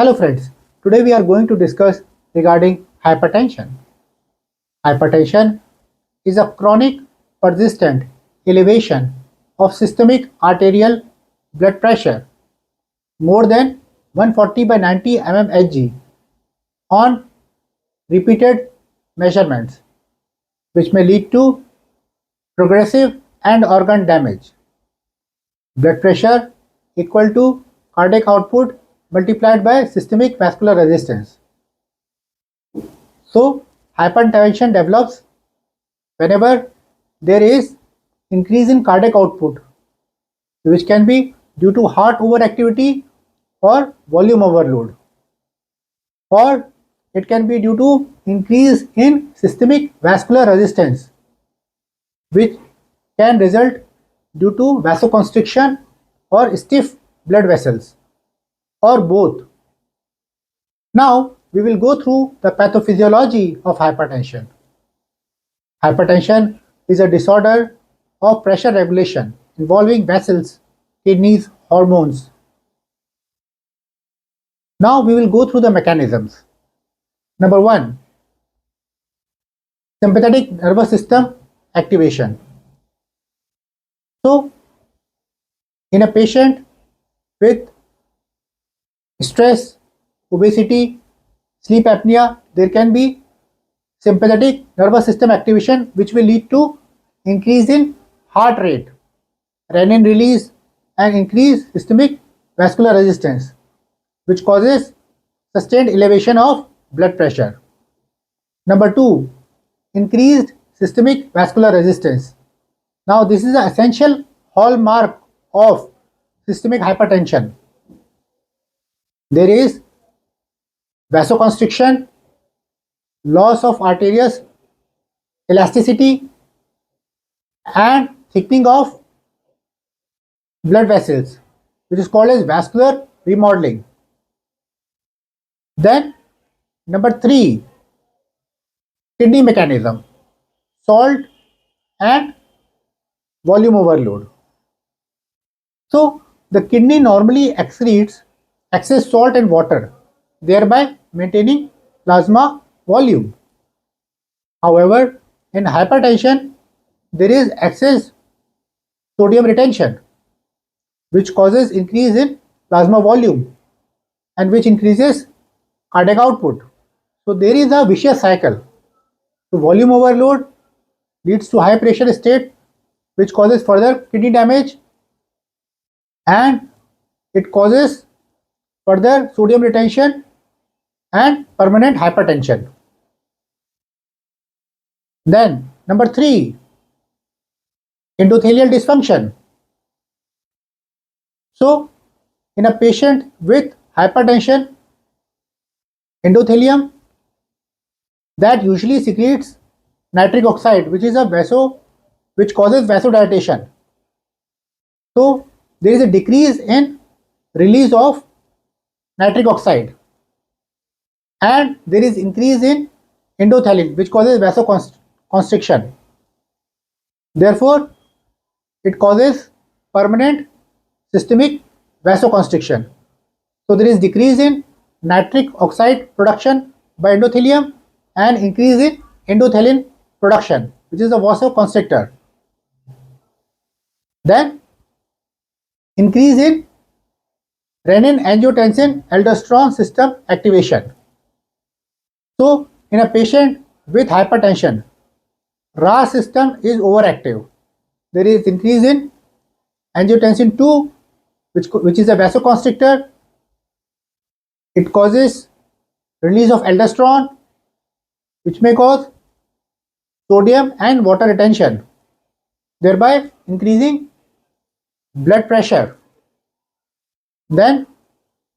Hello friends, today we are going to discuss regarding hypertension. Hypertension is a chronic persistent elevation of systemic arterial blood pressure more than 140 by 90 mmHg on repeated measurements, which may lead to progressive and organ damage. Blood pressure equal to cardiac output multiplied by systemic vascular resistance. So, hypertension develops whenever there is increase in cardiac output, which can be due to heart overactivity or volume overload, or it can be due to increase in systemic vascular resistance, which can result due to vasoconstriction or stiff blood vessels, or both. Now, we will go through the pathophysiology of hypertension. Hypertension is a disorder of pressure regulation involving vessels, kidneys, hormones. Now we will go through the mechanisms. Number 1, sympathetic nervous system activation. So, in a patient with stress, obesity, sleep apnea, there can be sympathetic nervous system activation which will lead to increase in heart rate, renin release, and increased systemic vascular resistance, which causes sustained elevation of blood pressure. Number 2, increased systemic vascular resistance. Now this is an essential hallmark of systemic hypertension. There is vasoconstriction, loss of arterious elasticity, and thickening of blood vessels, which is called as vascular remodeling. Then number 3, kidney mechanism, salt and volume overload. So the kidney normally excretes excess salt and water, thereby maintaining plasma volume. However, in hypertension, there is excess sodium retention, which causes increase in plasma volume and which increases cardiac output. So there is a vicious cycle. So volume overload leads to high pressure state, which causes further kidney damage, and it causes further sodium retention and permanent hypertension. Then number 3, endothelial dysfunction. So in a patient with hypertension, endothelium that usually secretes nitric oxide, which is a which causes vasodilatation. So there is a decrease in release of nitric oxide, and there is increase in endothelin, which causes vasoconstriction. Therefore, it causes permanent systemic vasoconstriction. So there is decrease in nitric oxide production by endothelium and increase in endothelin production, which is a vasoconstrictor. Then increase in renin angiotensin aldosterone system activation. So in a patient with hypertension, RAS system is overactive. There is increase in angiotensin 2, which is a vasoconstrictor. It causes release of aldosterone, which may cause sodium and water retention, thereby increasing blood pressure. Then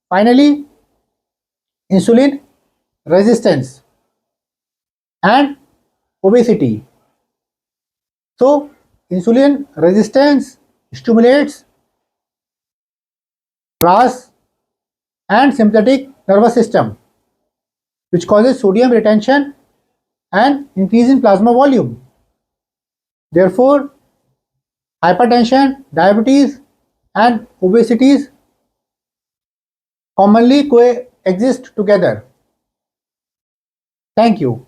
finally, insulin resistance and obesity. So insulin resistance stimulates RAS and sympathetic nervous system, which causes sodium retention and increase in plasma volume. Therefore, hypertension, diabetes, and obesity commonly exist together. Thank you.